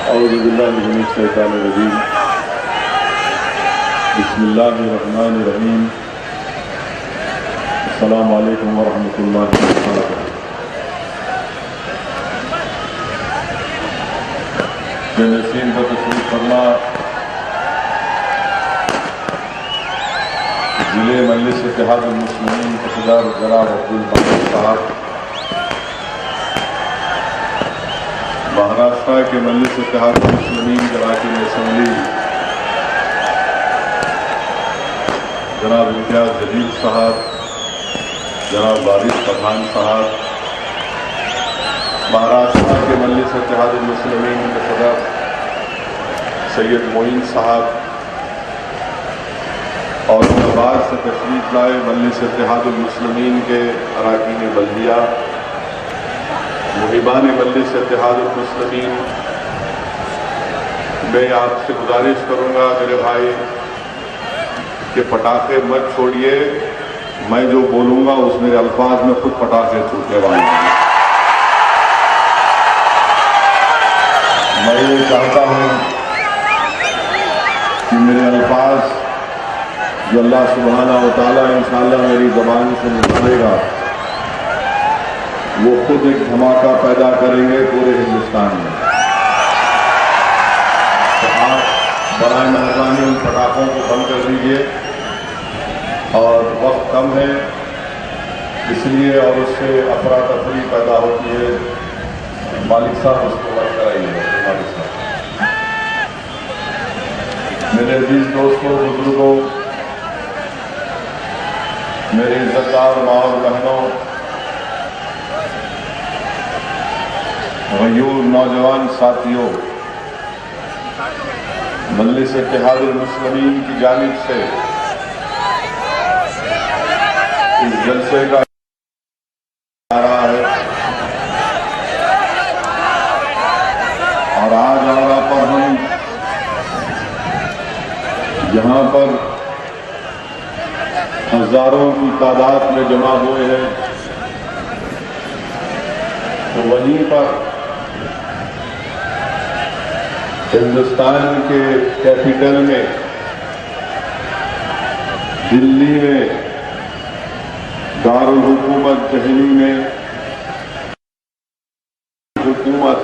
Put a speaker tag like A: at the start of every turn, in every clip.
A: औज़ुबिल्लाहिमिनश्शैतानिर्रजीम। बिस्मिल्लाहिर्रहमानिर्रहीम। अस्सलामु अलैकुम वरहमतुल्लाहि वबरकातुहू। जनशीन पर तशरीफ फरमा जिले मजलिस इत्तेहादुल मुस्लिमीन के सदर जनाब अब्दुल बारी साहब, महाराष्ट्र के मजलिस इत्तेहादुल मुस्लिमीन के अरकान असम्बली जनाब इम्तियाज जलील साहब, जनाब वारिस पठान साहब, महाराष्ट्र के मजलिस इत्तेहादुल मुस्लिमीन के सदर सैयद मोइन साहब और औरंगाबाद से तशरीफ लाए मजलिस इत्तेहादुल मुस्लिमीन के अरकान बल्दिया, मुहिबान मजलिस इत्तेहादुल मुस्लिमीन, मैं आपसे गुजारिश करूंगा मेरे भाई कि पटाखे मत छोड़िए। मैं जो बोलूंगा उस मेरे अल्फाज में खुद पटाखे छूटने वाले हैं। मैं ये चाहता हूं कि मेरे अल्फाज जो अल्लाह सुब्हाना व तआला इंशाअल्लाह मेरी ज़बान से निकलेगा वो खुद एक धमाका पैदा करेंगे पूरे हिंदुस्तान में। तो आप बराए मेहरबानी उन पटाखों को बंद कर दीजिए और वक्त कम है इसलिए, और उससे अफरा तफरी पैदा होती है। मालिक साहब उसको बंद कराइए। मालिक साहब, मेरे अजीज दोस्तों, बुजुर्गों, मेरे इज्जतदार माँ और बहनों, गयूर नौजवान साथियों, मजलिस इत्तेहादुल मुस्लिमीन की जानिब से इस जलसे का आ रहा है और आज आरा पर हम यहाँ पर हजारों की तादाद में जमा हुए हैं, तो वहीं पर हिंदुस्तान के कैपिटल में दिल्ली में दारुल हुकूमत दिल्ली में हुकूमत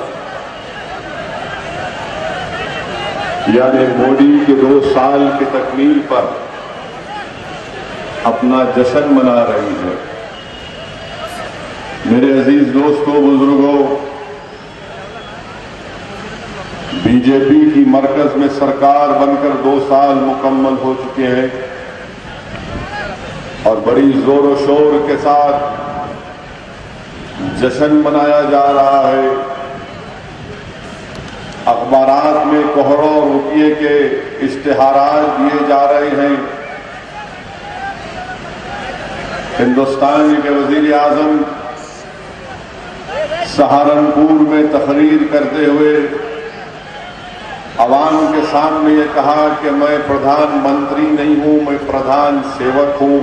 A: यानी मोदी के 2 साल की तकमील पर अपना जश्न मना रही है। मेरे अजीज दोस्तों, बुजुर्गों, बीजेपी की मरकज में सरकार बनकर 2 साल मुकम्मल हो चुके हैं और बड़ी जोर शोर के साथ जश्न मनाया जा रहा है। अखबारात में कोहरों रुपये के इश्तिहारात दिए जा रहे हैं। हिंदुस्तान के वजीर आजम सहारनपुर में तकरीर करते हुए अवाम के सामने ये कहा कि मैं प्रधानमंत्री नहीं हूं, मैं प्रधान सेवक हूं।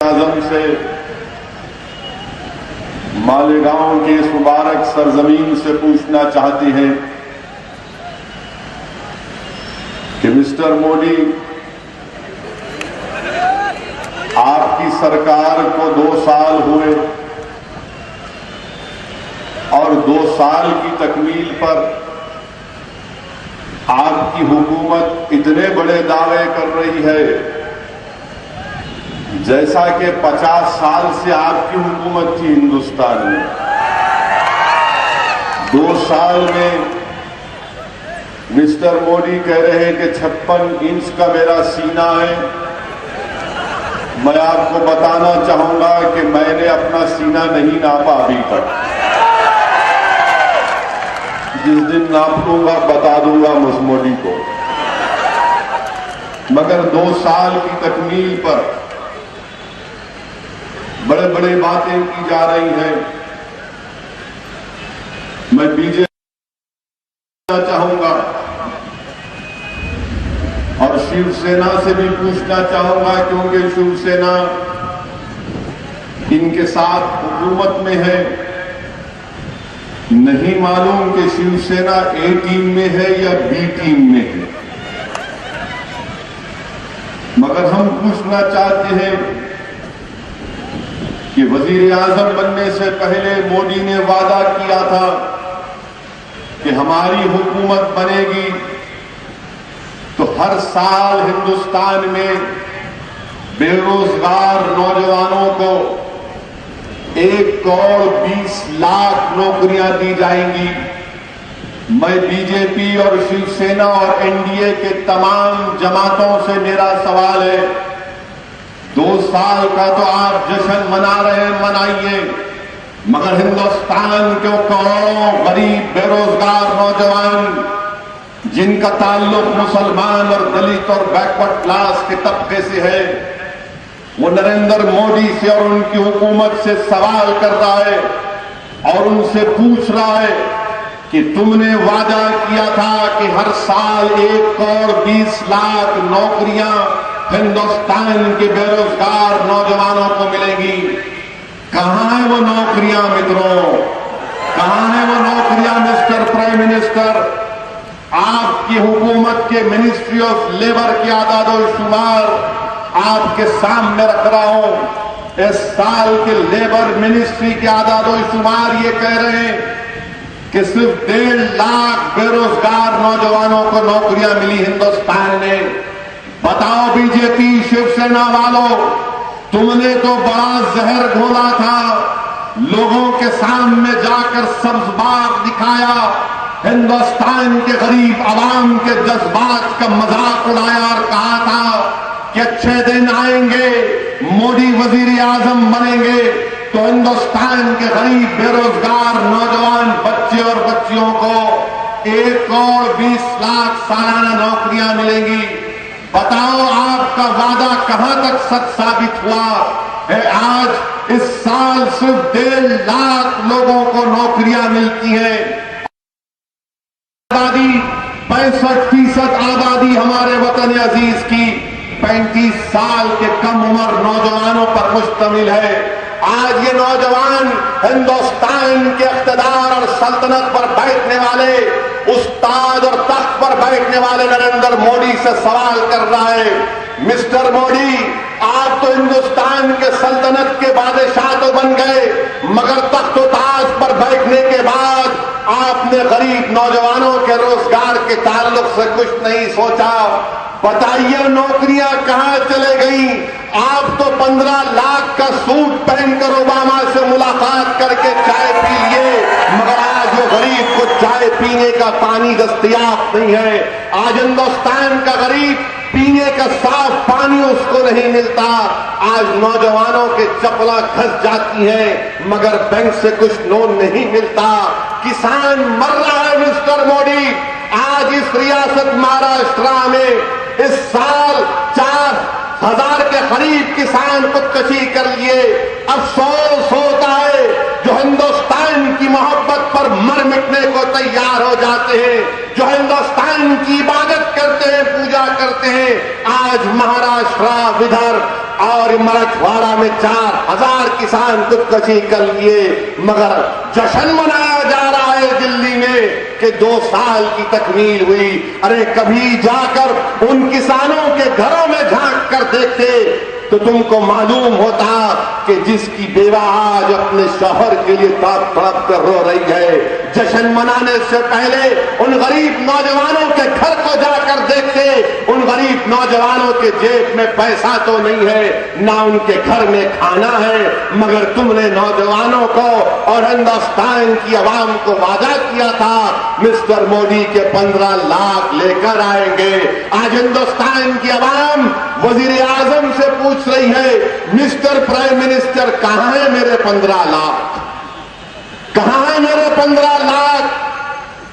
A: आजम से मालेगांव के इस मुबारक सरजमीन से पूछना चाहती हैं कि मिस्टर मोदी, आपकी सरकार को 2 साल हुए और 2 साल की तकमील पर आपकी हुकूमत इतने बड़े दावे कर रही है जैसा कि 50 साल से आपकी हुकूमत थी हिंदुस्तान में। 2 साल में मिस्टर मोदी कह रहे हैं कि 56 इंच का मेरा सीना है। मैं आपको बताना चाहूंगा कि मैंने अपना सीना नहीं नापा अभी तक। जिस दिन नाप लूंगा बता दूंगा मुझ मोदी को। मगर 2 साल की तकमील पर बड़े बड़े बातें की जा रही हैं। मैं बीजेपी चाहूंगा और शिवसेना से भी पूछना चाहूंगा, क्योंकि शिवसेना इनके साथ हुकूमत में है नहीं मालूम कि शिवसेना ए टीम में है या बी टीम में है, मगर हम पूछना चाहते हैं कि वजीर आजम बनने से पहले मोदी ने वादा किया था कि हमारी हुकूमत बनेगी तो हर साल हिंदुस्तान में बेरोजगार नौजवानों को 1,20,00,000 नौकरियां दी जाएंगी। मैं बीजेपी और शिवसेना और एनडीए के तमाम जमातों से मेरा सवाल है, 2 साल का तो आप जश्न मना रहे हैं, मनाइए, मगर हिंदुस्तान के करोड़ों गरीब बेरोजगार नौजवान जिनका ताल्लुक मुसलमान और दलित और बैकवर्ड क्लास के तबके से है, वो नरेंद्र मोदी से और उनकी हुकूमत से सवाल कर रहा है और उनसे पूछ रहा है कि तुमने वादा किया था कि हर साल 1,20,00,000 नौकरियां हिंदुस्तान के बेरोजगार नौजवानों को मिलेंगी। कहां है वो नौकरियां मित्रों, कहां है वो नौकरियां मिस्टर प्राइम मिनिस्टर? आपकी हुकूमत के मिनिस्ट्री ऑफ लेबर के आदाद-ओ-शुमार आपके सामने रख रहा हूं। इस साल के लेबर मिनिस्ट्री के आदाद-ओ-शुमार ये कह रहे हैं कि सिर्फ 1.5 लाख बेरोजगार नौजवानों को नौकरियां मिली हिंदुस्तान में। बताओ बीजेपी शिवसेना वालों, तुमने तो बड़ा जहर घोला था, लोगों के सामने जाकर सब्ज बाग दिखाया, हिंदुस्तान के गरीब आवाम के जज्बात का मजाक उड़ाया और कहा था कि अच्छे दिन आएंगे, मोदी वजीर आजम बनेंगे तो हिंदुस्तान के गरीब बेरोजगार नौजवान बच्चे और बच्चियों को 1,20,00,000 सालाना नौकरियां मिलेंगी। बताओ आपका वादा कहां तक सच साबित हुआ है? आज इस साल सिर्फ 1.5 लाख लोगों को नौकरियां मिलती हैं। आबादी 65% आबादी हमारे वतन अजीज की 35 साल के कम उम्र नौजवानों पर मुश्तमिल है। आज ये नौजवान हिंदुस्तान के इख्तिदार और सल्तनत पर बैठने वाले, उस्ताद और तख्त पर बैठने वाले नरेंद्र मोदी से सवाल कर रहा है, मिस्टर मोदी, आप तो हिंदुस्तान के सल्तनत के बादशाह तो बन गए, मगर तख्त ताज पर बैठने के बाद आपने गरीब नौजवानों के रोजगार के ताल्लुक से कुछ नहीं सोचा। बताइए नौकरियां कहां चले गई? आप तो 15 लाख का सूट पहनकर ओबामा से मुलाकात करके चाय पी लिए, मगर आज वो गरीब को चाय पीने का पानी दस्तयाब नहीं है। आज हिंदुस्तान का गरीब पीने का साफ पानी उसको नहीं मिलता। आज नौजवानों के चपला घस जाती हैं, मगर बैंक से कुछ लोन नहीं मिलता। किसान मर रहा है मिस्टर मोदी। आज इस रियासत महाराष्ट्र में इस साल 4,000 के करीब किसान खुदकुशी कर लिए। अफसोस होता है जो हिंदुस्तान की मोहब्बत पर मर मिटने को तैयार हो जाते हैं, जो हिंदुस्तान की इबादत करते हैं, पूजा करते हैं। आज महाराष्ट्र, विदर्भ और मराठवाड़ा में 4,000 किसान खुदकुशी कर लिए, मगर जश्न मनाया जा रहा है दिल्ली में कि 2 साल की तकमील हुई। अरे कभी जाकर उन किसानों के घरों में झांक कर देखते तो तुमको मालूम होता कि जिसकी बेवा आज अपने शौहर के लिए तड़प तड़प कर रो रही है, जश्न मनाने से पहले उन गरीब नौजवानों के घर को जाकर देखते, उन गरीब नौजवानों के जेब में पैसा तो नहीं है, ना उनके घर में खाना है, मगर तुमने नौजवानों को और हिंदुस्तान की आवाम को वादा किया था मिस्टर मोदी के 15 लाख लेकर आएंगे। आज हिंदुस्तान की आवाम वजीर आजम से पूछ रही है, मिस्टर प्राइम मिनिस्टर कहां है मेरे 15 लाख? कहां है मेरे 15 लाख?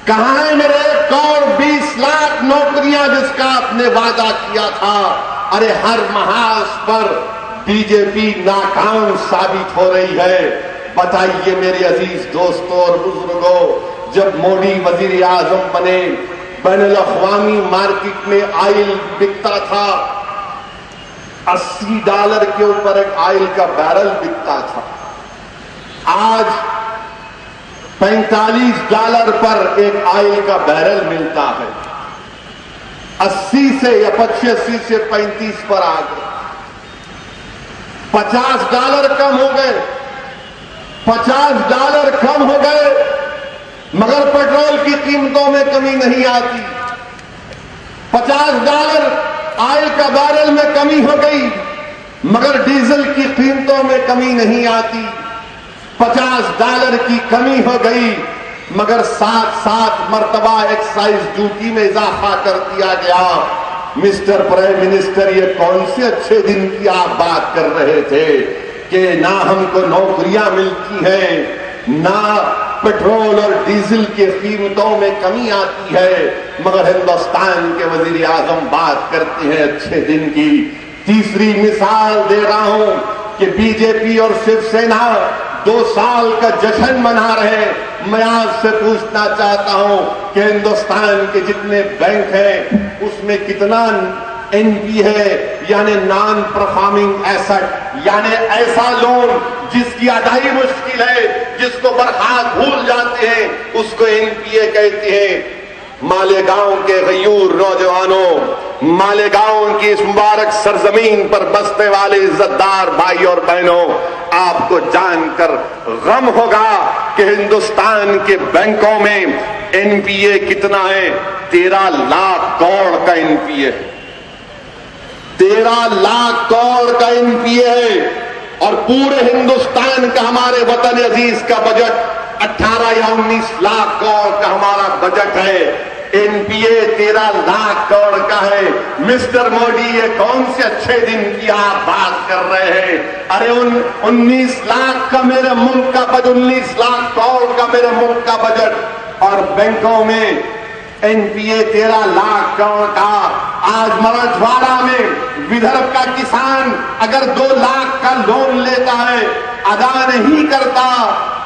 A: कहां है मेरे 1,20,00,000 नौकरियां जिसका आपने वादा किया था? अरे हर महाज पर बीजेपी नाकाम साबित हो रही है। बताइए मेरे अजीज दोस्तों और बुजुर्गों, जब मोदी वजीर आजम बने, बैनुल-अक़वामी मार्केट में ऑयल बिकता था, $80 के ऊपर एक ऑयल का बैरल बिकता था। आज $45 पर एक ऑयल का बैरल मिलता है, 80 से या 85 से 35 पर आ गए, $50 कम हो गए, $50 कम हो गए, मगर पेट्रोल की कीमतों में कमी नहीं आती। $50 ऑयल का बैरल में कमी हो गई, मगर डीजल की कीमतों में कमी नहीं आती। $50 की कमी हो गई, मगर 7 मर्तबा एक्साइज ड्यूटी में इजाफा कर दिया गया। मिस्टर प्राइम मिनिस्टर, ये कौन से अच्छे दिन की आप बात कर रहे थे कि ना हमको नौकरियां मिलती हैं, ना पेट्रोल और डीजल की कीमतों में कमी आती है, मगर हिंदुस्तान के वजीर आजम बात करते हैं अच्छे दिन की। तीसरी मिसाल दे रहा हूं कि बीजेपी और शिवसेना 2 साल का जश्न मना रहे। मैं आपसे पूछना चाहता हूं कि हिंदुस्तान के जितने बैंक हैं उसमें कितना एनपी है, यानी नॉन परफॉर्मिंग एसेट, यानी ऐसा लोन जिसकी अदाई मुश्किल है, जिसको बरखास्त भूल जाते हैं, उसको एनपीए कहते हैं। मालेगांव के गयूर नौजवानों, मालेगांव की इस मुबारक सरजमीन पर बसने वाले इज्जतदार भाई और बहनों, आपको जानकर गम होगा कि हिंदुस्तान के बैंकों में एनपीए कितना है। 13 लाख करोड़ का एनपीए है, 13 लाख करोड़ का एनपीए है। और पूरे हिंदुस्तान का, हमारे वतन अजीज का बजट 18 या 19 लाख करोड़ का हमारा बजट है। एनपीए 13 लाख करोड़ का है। मिस्टर मोदी, ये कौन से अच्छे दिन की आप बात कर रहे हैं? अरे 19 लाख का मेरे मुल्क का बजट, 19 लाख करोड़ का मेरे मुल्क का बजट, और बैंकों में एनपीए 13 लाख करोड़ का। आज मराठवाड़ा में विदर्भ का किसान अगर 2 लाख का लोन लेता है, अदा नहीं करता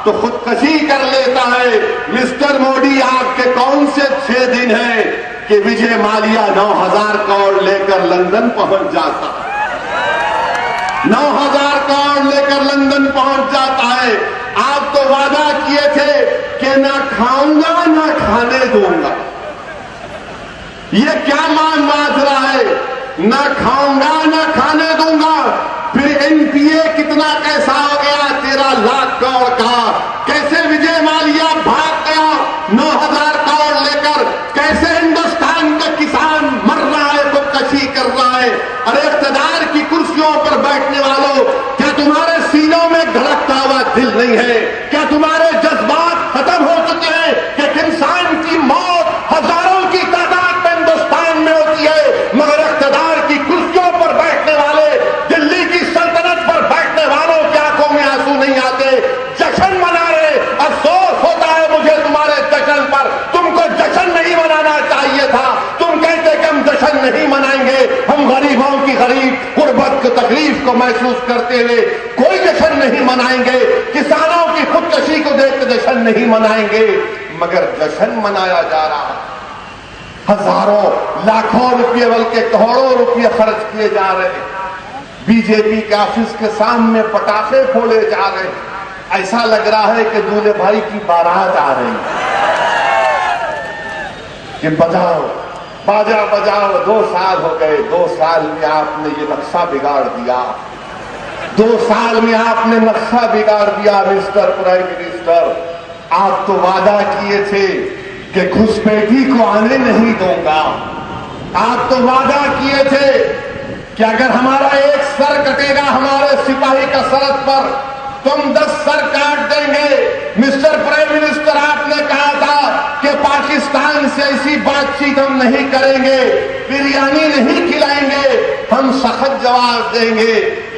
A: तो खुदकशी कर लेता है। मिस्टर मोदी, आपके कौन से अच्छे दिन हैं कि विजय माल्या 9,000 करोड़ लेकर लंदन पहुंच जाता है, 9,000 करोड़ लेकर लंदन पहुंच जाता है। आप तो वादा किए थे कि ना खाऊंगा ना खाने दूंगा। ये क्या मान रहा है? ना खाऊंगा ना खाने दूंगा। फिर एनपीए कितना कैसा हो गया? 13 लाख करोड़ का। कैसे विजय माल्या भाग गया 9,000 करोड़ लेकर? कैसे हिंदुस्तान का किसान मर रहा है, खुदकशी कर रहा है? अरे इख्तियार की कुर्सियों पर बैठने वालों, क्या तुम्हारे सीनों में धड़कता हुआ दिल नहीं है? क्या तुम्हारे जज्बात खत्म हो चुके हैं कि इंसान की मौत हजारों की तादाद में हिंदुस्तान में होती है, मगर इख्तियार की कुर्सियों पर बैठने वाले, दिल्ली की सल्तनत पर बैठने वालों की आंखों में आंसू नहीं आते, जश्न मना रहे। अफसोस होता है मुझे तुम्हारे जश्न पर। तुमको जश्न नहीं मनाना चाहिए था। तुम कहते कि हम जश्न नहीं मनाएंगे, हम गरीबों की गरीब गुर्बत की तकलीफ को महसूस करते हुए कोई जश्न नहीं मनाएंगे, किसानों की खुदकशी को देखकर जश्न नहीं मनाएंगे, मगर जश्न मनाया जा रहा है। हजारों लाखों रुपये बल्कि करोड़ों रुपये खर्च किए जा रहे हैं। बीजेपी के ऑफिस के सामने पटाखे फोड़े जा रहे हैं। ऐसा लग रहा है कि दूल्हे भाई की बारात आ रही है कि बजाओ बाजा बजाओ। 2 साल हो गए, 2 साल में आपने ये नक्शा बिगाड़ दिया, 2 साल में आपने नक्शा बिगाड़ दिया। मिस्टर प्राइम मिनिस्टर, आप तो वादा किए थे कि घुसपैठी को आने नहीं दूंगा। आप तो वादा किए थे कि अगर हमारा एक सर कटेगा हमारे सिपाही का सरहद पर, तुम 10 सर काट देंगे। मिस्टर प्राइम मिनिस्टर, आपने कहा था कि पाकिस्तान से ऐसी बातचीत हम नहीं करेंगे, बिरयानी नहीं खिलाएंगे, हम सख्त जवाब देंगे।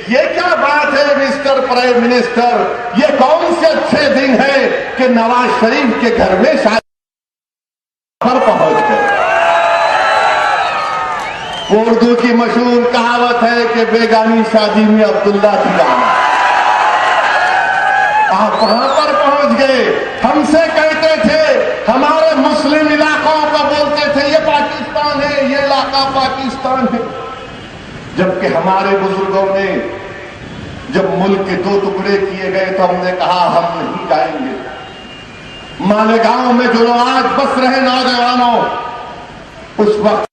A: ये क्या बात है मिस्टर प्राइम मिनिस्टर? ये कौन से अच्छे दिन है कि नवाज शरीफ के घर में शादी पर पहुंच गए? उर्दू की मशहूर कहावत है कि बेगानी शादी में अब्दुल्ला की जाना। आप वहां पर पहुंच गए। हमसे कहते थे, हमारे मुस्लिम इलाकों को बोलते थे ये पाकिस्तान है, ये इलाका पाकिस्तान है, जबकि हमारे बुजुर्गों ने जब मुल्क के 2 टुकड़े किए गए तो हमने कहा हम नहीं जाएंगे। मालेगांव में जो लोग आज बस रहे नौजवानों, उस वक्त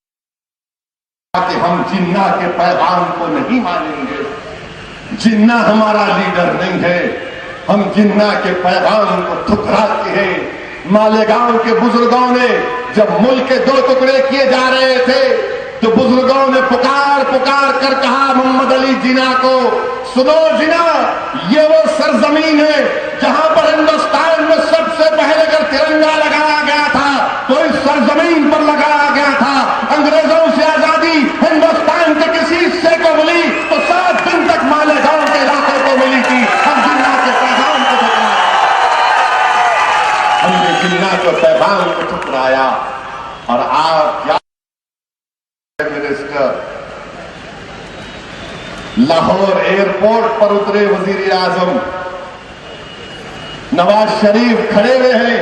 A: कि हम जिन्ना के पैगाम को नहीं मानेंगे, जिन्ना हमारा लीडर नहीं है, हम जिन्ना के पैगाम को ठुकराते हैं। मालेगांव के बुजुर्गों ने जब मुल्क के 2 टुकड़े किए जा रहे थे तो बुजुर्गों ने पुकार पुकार कर कहा मोहम्मद अली जिन्ना को, सुनो जिन्ना, ये वो सरजमीन है जहां पर हिंदुस्तान में सबसे पहले अगर तिरंगा लगाया गया था तो इस सरजमीन पर लगाया गया था। अंग्रेजों से आजादी हिंदुस्तान के किसी हिस्से को मिली तो 7 दिन तक मालेगांव के इलाके को मिली थी। हम जिन्ना के पैगाम को ठुकराया, हमने जिन्ना के पैगाम को ठुकराया। और आप मिनिस्टर लाहौर एयरपोर्ट पर उतरे वजीर आजम नवाज शरीफ खड़े हुए हैं,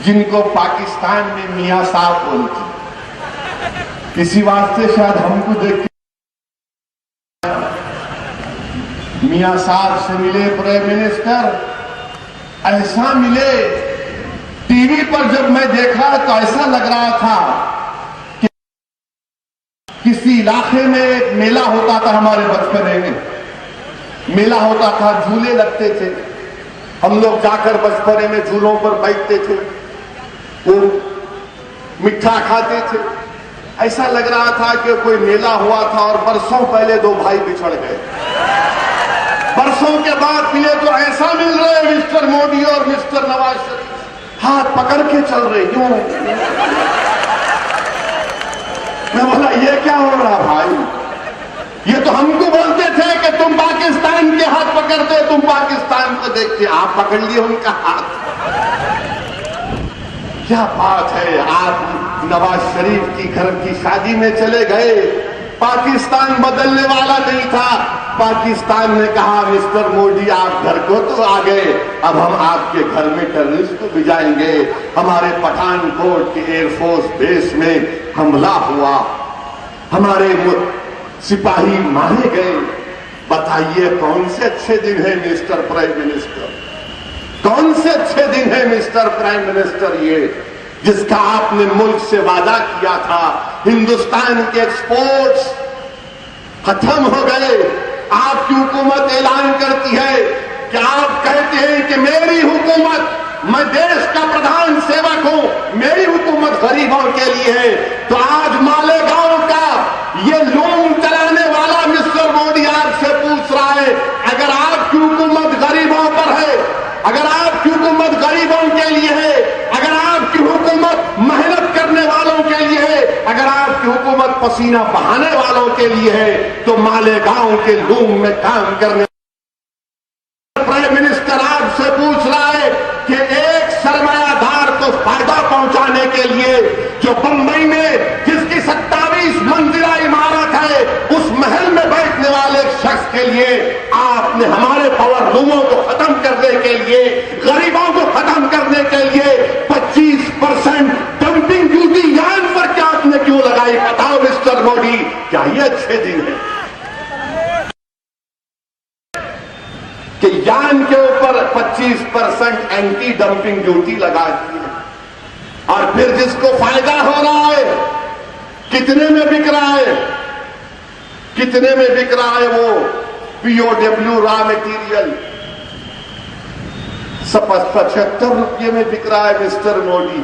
A: जिनको पाकिस्तान में मियां साहब बोलते, इसी वास्ते शायद हमको देख के मियां साहब से मिले प्राइम मिनिस्टर, ऐसा मिले। टीवी पर जब मैं देखा तो ऐसा लग रहा था कि किसी इलाके में एक मेला होता था, हमारे बचपने में मेला होता था, झूले लगते थे, हम लोग जाकर बचपने में झूलों पर बैठते थे, वो मिठा खाते थे। ऐसा लग रहा था कि कोई मेला हुआ था और बरसों पहले 2 भाई बिछड़ गए, बरसों के बाद मिले तो ऐसा मिल रहे मिस्टर मोदी और मिस्टर नवाज शरीफ हाथ पकड़ के चल रहे, क्यों? मैं बोला ये क्या हो रहा भाई? ये तो हमको बोलते थे कि तुम पाकिस्तान के हाथ पकड़ते, तुम पाकिस्तान को देखते, आप पकड़ लिए उनका हाथ। क्या बात है, आप नवाज शरीफ की घर की शादी में चले गए, पाकिस्तान बदलने वाला नहीं था, पाकिस्तान ने कहा मिस्टर मोदी आप घर को तो आ गए, अब हम आपके घर में टेररिस्ट को भिजाएंगे। हमारे पठानकोट के एयरफोर्स बेस में हमला हुआ, हमारे सिपाही मारे गए। बताइए कौन से अच्छे दिन है मिस्टर प्राइम मिनिस्टर, कौन से अच्छे दिन है मिस्टर प्राइम मिनिस्टर ये, जिसका आपने मुल्क से वादा किया था। हिंदुस्तान के एक्सपोर्ट्स खत्म हो गए। आपकी हुकूमत ऐलान करती है कि आप कहते हैं कि मेरी हुकूमत, मैं देश का प्रधान सेवक हूं, मेरी हुकूमत गरीबों के लिए है। तो आज मालेगांव का ये लूम चलाने वाला मिस्टर मोदी आपसे पूछ रहा है, अगर आपकी हुकूमत गरीबों पर है, अगर आपकी हुकूमत गरीबों के लिए है, अगर आपकी हुकूमत मेहनत करने वालों के लिए है, अगर आपकी हुकूमत पसीना बहाने वालों के लिए है, तो मालेगांव के लूम में काम करने प्राइम मिनिस्टर आपसे पूछ रहा है कि एक सरमायादार को फायदा पहुंचाने के लिए जो बंबई में जिसकी 27 मंजिला इमारत है, उस महल में बैठने वाले एक शख्स के लिए आपने हमारे पावर लूमों को खत्म करने के लिए, गरीबों को खत्म करने के लिए 25% डंपिंग ड्यूटी यान पर क्या आपने क्यों लगाई? बताओ मिस्टर मोदी, क्या ये अच्छे दिन है कि यान के ऊपर 25% एंटी डंपिंग ड्यूटी लगा दी है, और फिर जिसको फायदा हो रहा है कितने में बिक रहा है, कितने में बिक रहा है? वो POW रॉ मटेरियल 75 रुपये में बिक रहा है मिस्टर मोदी।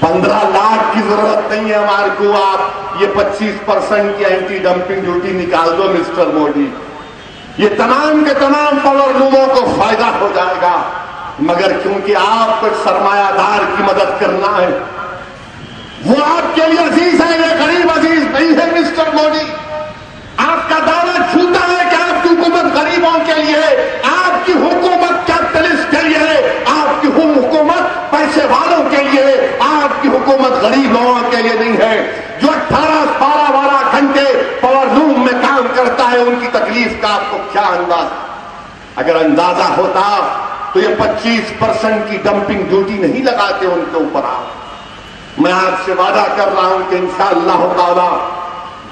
A: 15 लाख की जरूरत नहीं है हमारे को, आप ये 25% की एंटी डंपिंग ड्यूटी निकाल दो मिस्टर मोदी, ये तमाम के तमाम पावर लूमों को फायदा हो जाएगा। मगर क्योंकि आपको सरमायादार की मदद करना है, वो आपके लिए अजीज है, ये गरीब अजीज नहीं है मिस्टर मोदी। आपका दावा झूठा है कि आपकी हुकूमत गरीबों के लिए है, आपकी हुकूमत कैपिटलिस्ट के लिए है, आपकी हुकूमत पैसे वालों के लिए है, आपकी हुकूमत गरीब लोगों के लिए नहीं है। जो 18-12 घंटे पावर लूम में काम करता है, उनकी तकलीफ का आपको क्या अंदाजा? अगर अंदाजा होता तो ये 25% की डंपिंग ड्यूटी नहीं लगाते उनके ऊपर आप। मैं आपसे वादा कर रहा हूं कि इंशाअल्लाह ताला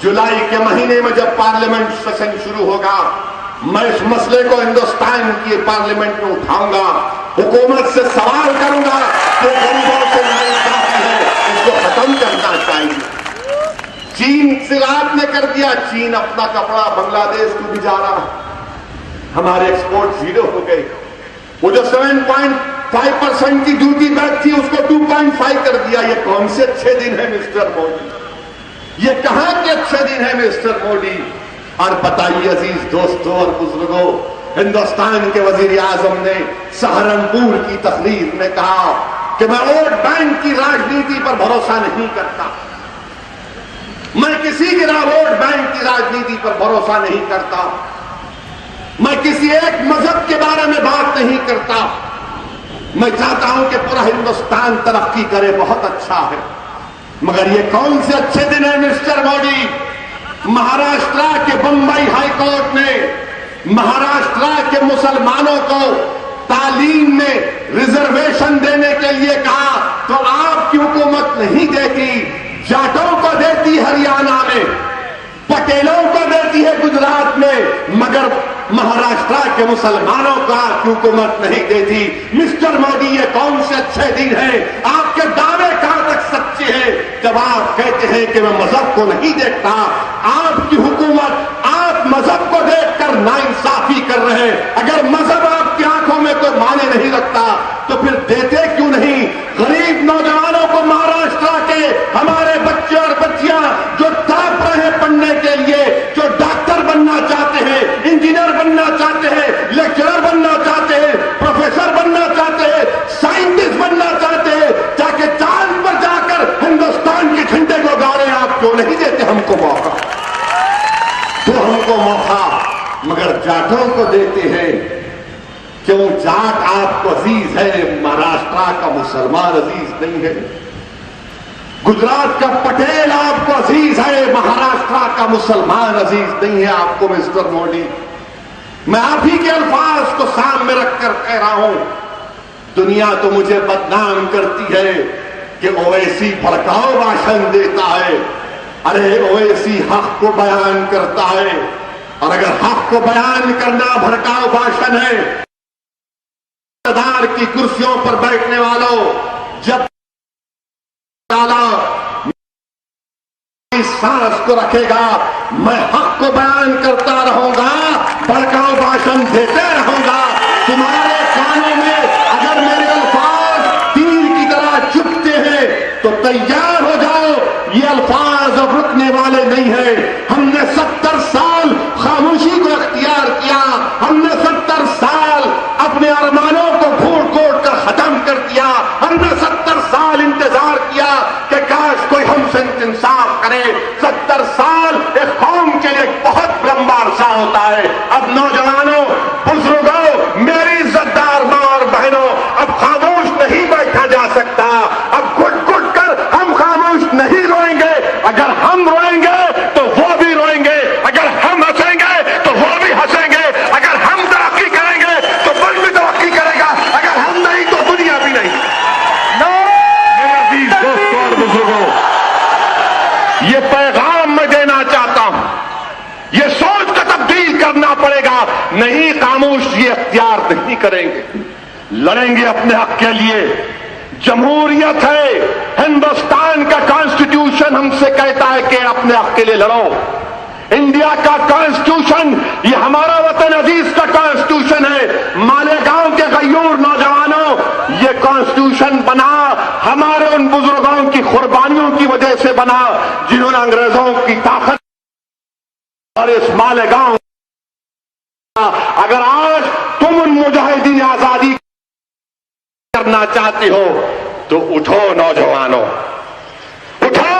A: जुलाई के महीने में जब पार्लियामेंट सेशन शुरू होगा, मैं इस मसले को हिंदुस्तान की पार्लियामेंट में उठाऊंगा हुकूमत से सवाल करूंगा कि गरीबों से नाइंसाफी है, इसको खत्म करना चाहिए। चीन से आपने कर दिया, चीन अपना कपड़ा बांग्लादेश को भी जा रहा, हमारे एक्सपोर्ट 0 हो गए। वो जो 7.5% की ड्यूटी बैक थी उसको 2.5 कर दिया। ये कौन से अच्छे दिन है मिस्टर मोदी? ये कहां के अच्छे दिन है मिस्टर मोदी? और बताइए अजीज दोस्तों और बुजुर्गों, हिंदुस्तान के वजीर आजम ने सहारनपुर की तकरीर में कहा कि मैं वोट बैंक की राजनीति पर भरोसा नहीं करता, मैं किसी की वोट बैंक की राजनीति पर भरोसा नहीं करता, मैं किसी एक मजहब के बारे में बात नहीं करता, मैं चाहता हूं कि पूरा हिंदुस्तान तरक्की करे, बहुत अच्छा है। मगर ये कौन से अच्छे दिन है मिस्टर मोदी? महाराष्ट्र के बंबई हाईकोर्ट ने महाराष्ट्र के मुसलमानों को तालीम में रिजर्वेशन देने के लिए कहा, तो आपकी हुकूमत नहीं देती, जाटों को देती हरियाणा में, पटेलों को देती है गुजरात में, मगर महाराष्ट्र के मुसलमानों को आपकी हुकूमत नहीं देती। मिस्टर मोदी, ये कौन से अच्छे दिन है? आपके दावे कहां तक सच्चे हैं जब आप कहते हैं कि मैं मजहब को नहीं देखता? आपकी हुकूमत आप मजहब को देखकर नाइंसाफी कर रहे हैं। अगर मजहब आपकी आंखों में कोई माने नहीं रखता तो फिर देते क्यों नहीं? गरीब नौजवानों को महाराष्ट्र के हमारे बच्चे और बच्चियां जो तड़प रहे हैं पढ़ने के लिए, जो डॉक्टर बनना चाहते हैं, इंजीनियर बनना चाहते हैं, लेक्चरर बनना चाहते हैं, प्रोफेसर बनना चाहते हैं, साइंटिस्ट बनना चाहते हैं, ताकि चांद पर जाकर हिंदुस्तान के झंडे को गाड़े, आप क्यों नहीं देते हमको मौका? तो हमको मौका मगर जाटों को देते हैं। क्यों? जाट आपको अजीज है, महाराष्ट्र का मुसलमान अजीज नहीं है। गुजरात का पटेल आपको अजीज है, महाराष्ट्र का मुसलमान अजीज नहीं है आपको मिस्टर मोदी। मैं आप ही के अल्फाज को सामने रखकर कह रहा हूं, दुनिया तो मुझे बदनाम करती है कि ओवैसी भड़काऊ भाषण देता है। अरे ओवैसी हक को बयान करता है, और अगर हक को बयान करना भड़काऊ भाषण है, सदार की कुर्सियों पर बैठने वालों, जब सांस को रखेगा मैं हक को बयान करता रहूंगा, भड़काऊ भाषण देते रहूंगा। तुम्हारे कानों में अगर मेरे अल्फाज तीर की तरह चुभते हैं तो तैयार हो जाओ, ये अल्फाज अब रुकने वाले नहीं है। हमने 70 साल खामोशी को अख्तियार किया, हमने 70 साल अपने अरमानों को घोट घोट कर खत्म कर दिया, हमने 70 साल इंतजार किया कि काश कोई हमसे इंसाफ करे। 70 साल एक कौम के लिए बहुत लंबा अरसा होता है। अब नौजवानों, बुजुर्गों, मेरी इज्जतदार मां और बहनों, अब खामोश नहीं बैठा जा सकता। अब घुट घुट कर हम खामोश नहीं रोएंगे। अगर हम रोएंगे तो वो भी रोएंगे, अगर हम हंसेंगे तो वो भी हंसेंगे, अगर हम तरक्की करेंगे तो मुल्क भी तरक्की करेगा, अगर हम नहीं तो दुनिया भी नहीं। मेरे अजीज दोस्तों और बुजुर्गों, ये पैगाम मैं देना चाहता हूं, ये सोच का तब्दील करना पड़ेगा। नहीं खामोश ये अख्तियार नहीं करेंगे, लड़ेंगे अपने हक के लिए। जमहूरियत है, हिंदुस्तान का कॉन्स्टिट्यूशन हमसे कहता है कि अपने हक के लिए लड़ो। इंडिया का कॉन्स्टिट्यूशन, ये हमारा वतन अजीज का कॉन्स्टिट्यूशन है। मालेगांव के गयूर नौजवानों, ये कॉन्स्टिट्यूशन बना हमारे उन बुजुर्गों की कुर्बानियों की वजह से बना, जिन्होंने अंग्रेजों की ताकत और इस मालेगांव। अगर आज तुम उन मुजाहिदीन आजादी करना चाहते हो तो उठो नौजवानों, उठो।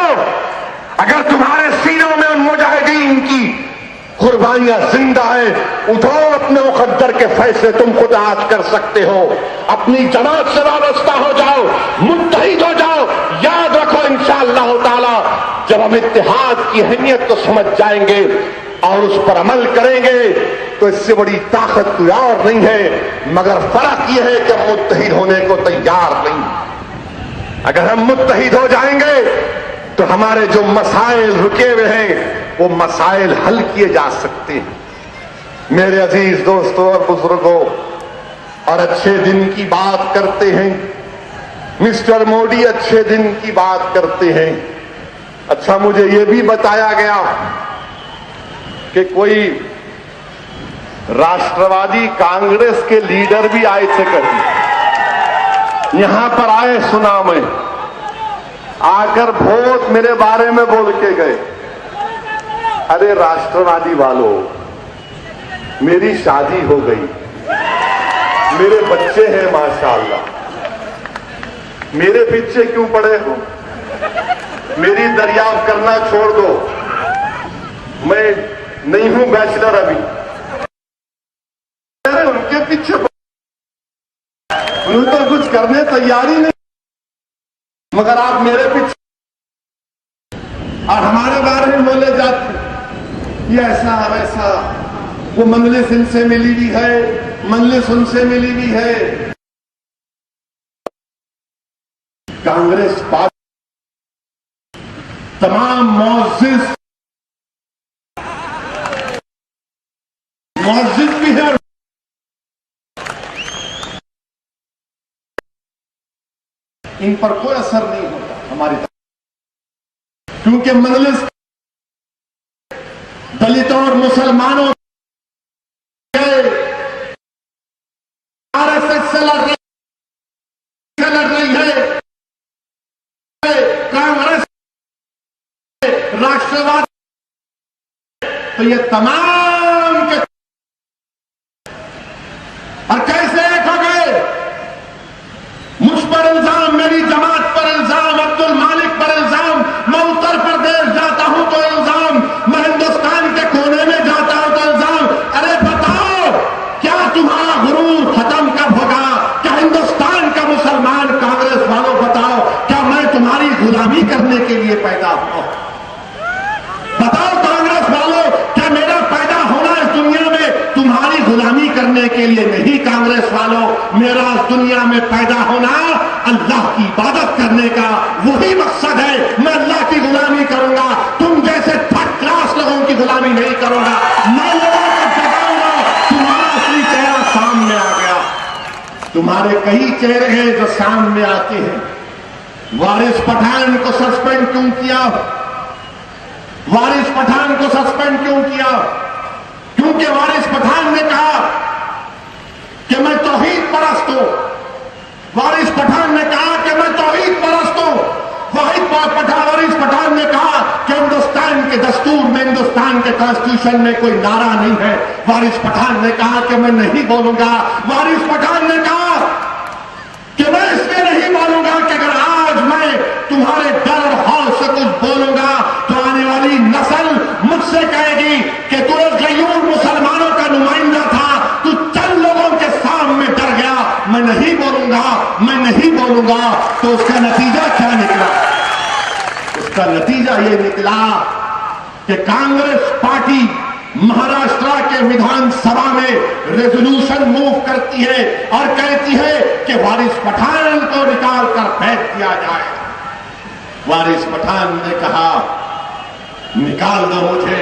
A: अगर तुम्हारे सीनों में उन मुजाहिदीन की कुर्बानियां जिंदा है, उठो। अपने मुकद्दर के फैसले तुम खुद आज कर सकते हो। अपनी जमात से वाबस्ता हो जाओ, मुत्तहिद हो जाओ। याद रखो, इंशाअल्लाह ताला जब हम इत्तेहाद की अहमियत को समझ जाएंगे और उस पर अमल करेंगे तो इससे बड़ी ताकत कोई और नहीं है। मगर फर्क यह है कि हम मुत्तहिद होने को तैयार नहीं। अगर हम मुत्तहिद हो जाएंगे तो हमारे जो मसाइल रुके हुए हैं वो मसाइल हल किए जा सकते हैं। मेरे अजीज दोस्तों और बुजुर्गों, और अच्छे दिन की बात करते हैं। मिस्टर मोदी अच्छे दिन की बात करते हैं। अच्छा, मुझे यह भी बताया गया कि कोई राष्ट्रवादी कांग्रेस के लीडर भी आए थे, कहीं यहां पर आए, सुना मैं, आकर बहुत मेरे बारे में बोल के गए। अरे राष्ट्रवादी वालों, मेरी शादी हो गई, मेरे बच्चे हैं माशाअल्लाह, मेरे पीछे क्यों पड़े हो? मेरी दरियाफ्त करना छोड़ दो, मैं नहीं हूं बैचलर अभी। अरे उनके पीछे उन्हें तो कुछ करने तैयारी नहीं, मगर आप मेरे पीछे और हमारे बारे में बोले जाते, ये ऐसा वैसा, वो मंजलिस इनसे मिली भी है, मंजलिस उनसे मिली भी है। कांग्रेस पार्टी तमाम मौजिद भी है, इन पर कोई असर नहीं होता हमारी तरफ, क्योंकि मंजलिस दलितों और मुसलमानों आरएसएस से लड़ रही है, कांग्रेस राष्ट्रवाद, तो ये तमाम के और कैसे एक हो गए? मुझ पर इल्जाम, मेरी जमात पर इल्जाम, अब्दुल मालिक पर इल्जाम, मैं उत्तर प्रदेश जाता हूं तो इल्जाम, मैं हिंदुस्तान के कोने में जाता हूं तो इल्जाम। अरे बताओ, क्या तुम्हारा गुरूर खत्म कब होगा? क्या हिंदुस्तान का मुसलमान कांग्रेस वालों बताओ, क्या मैं तुम्हारी गुलामी करने के लिए पैदा हुआ? बताओ कांग्रेस वालों, क्या मेरा पैदा होना इस दुनिया में तुम्हारी गुलामी करने के लिए नहीं? कांग्रेस वालों, मेरा इस दुनिया में पैदा होना अल्लाह की इबादत करने का वही मकसद है। मैं अल्लाह की गुलामी करूंगा, तुम जैसे थर्ड क्लास लोगों की गुलामी नहीं करूंगा। मैं लोगों को जगाऊंगा, तुम्हारा असली चेहरा सामने आ गया। तुम्हारे कई चेहरे हैं जो सामने आते हैं। वारिस पठान को सस्पेंड क्यों किया? वारिस पठान को सस्पेंड क्यों किया? क्योंकि वारिस पठान ने कहा कि मैं तौहीद परस्त हूं। वारिस पठान ने कहा कि मैं तौहीद परस्त हूं। वारिस पठान ने कहा कि हिंदुस्तान के दस्तूर में, हिंदुस्तान के कॉन्स्टिट्यूशन में कोई नारा नहीं है। वारिस पठान ने कहा कि मैं नहीं बोलूंगा। वारिस पठान ने कहा कि मैं इसलिए नहीं बोलूंगा कि अगर आज मैं तुम्हारे डर और हौल से कुछ बोलूंगा तो आने वाली नस्ल मुझसे कहेगी कि तू एक गयूर मुसलमानों का नुमाइंदा था, तू चंद लोगों के सामने डर गया। मैं नहीं बोलूंगा, मैं नहीं बोलूंगा। तो उसका नतीजा क्या निकला? उसका नतीजा यह निकला कि कांग्रेस पार्टी महाराष्ट्र के विधानसभा में रेजोल्यूशन मूव करती है और कहती है कि वारिस पठान को निकाल कर फेंक दिया जाए। वारिस पठान ने कहा निकाल दो मुझे,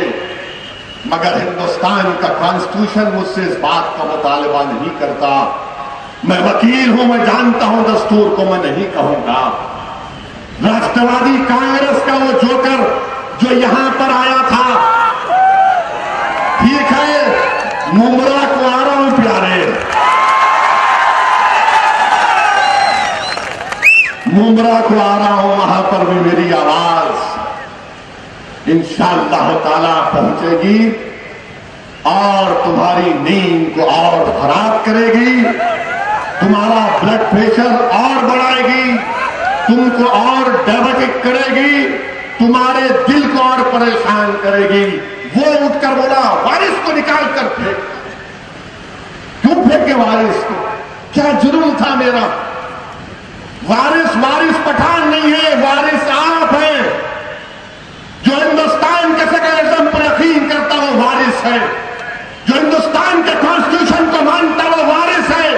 A: मगर हिंदुस्तान का कॉन्स्टिट्यूशन मुझसे इस बात का मुतालबा नहीं करता। मैं वकील हूं, मैं जानता हूं दस्तूर को मैं नहीं कहूंगा। राष्ट्रवादी कांग्रेस का वो जोकर जो यहां पर आया था, ठीक है, मुमरा को आ रहा हूं प्यारे, मुमरा को आ रहा हूं, वहां पर भी मेरी आवाज इंशाअल्लाह ताला पहुंचेगी और तुम्हारी नींद को और खराब करेगी, तुम्हारा ब्लड प्रेशर और बढ़ाएगी, तुमको और डायबिटिक करेगी, तुम्हारे दिल को और परेशान करेगी। वो उठकर बोला वारिस को निकाल कर फेंक। क्यों फेंके वारिस को? क्या जुर्म था मेरा? वारिस पठान नहीं है, वारिस आप हैं। जो हिंदुस्तान के सेक्युलरिज्म पर यकीन करता हो वारिस है, जो हिंदुस्तान के कॉन्स्टिट्यूशन को मानता हो वारिस है,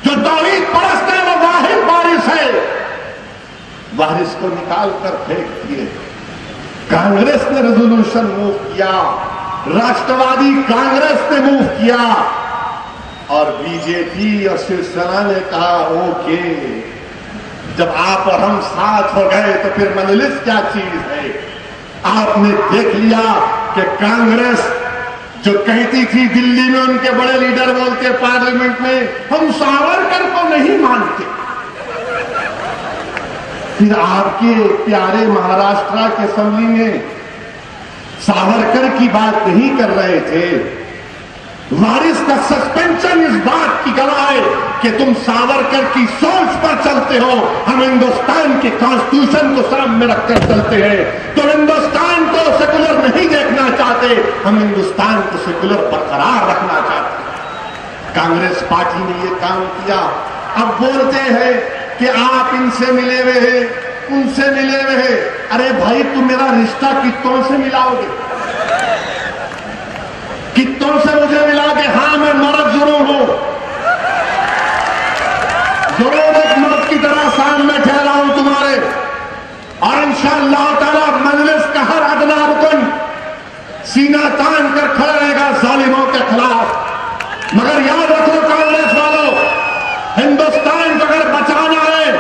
A: जो तौहीद परस्त है वो वाहिद वारिस है। वारिस को निकाल कर फेंक दिए। कांग्रेस ने रेजोल्यूशन मूव किया, राष्ट्रवादी कांग्रेस ने मूव किया और बीजेपी और शिवसेना ने कहा ओके, जब आप और हम साथ हो गए तो फिर मजलिस क्या चीज है। आपने देख लिया कि कांग्रेस जो कहती थी दिल्ली में, उनके बड़े लीडर बोलते पार्लियामेंट में, हम सावरकर को नहीं मानते। फिर आपके प्यारे महाराष्ट्र के असेंबली में सावरकर की बात नहीं कर रहे थे। वारिस का सस्पेंशन इस बात की गवाह है कि तुम सावरकर की सोच पर चलते हो। हम हिंदुस्तान के कॉन्स्टिट्यूशन को सामने रखकर चलते हैं। तो हिंदुस्तान को सेकुलर नहीं देखना चाहते, हम हिंदुस्तान को सेकुलर बरकरार रखना चाहते हैं। कांग्रेस पार्टी ने ये काम किया। अब बोलते हैं कि आप इनसे मिले हुए हैं, उनसे मिले हुए हैं। अरे भाई, तुम मेरा रिश्ता कितनों से मिलाओगे? कितनों से मुझे मिला के हाँ मैं मर्द जरूर हूं, जरूर एक मर्द की तरह सामने ठहरा हूं तुम्हारे, और इंशाअल्लाह ताला मजलिस का हर अदना रुकन सीना तान कर खड़ा रहेगा जालिमों के खिलाफ। मगर याद रखो कांग्रेस वालों, हिंदुस्तान को अगर बचाना है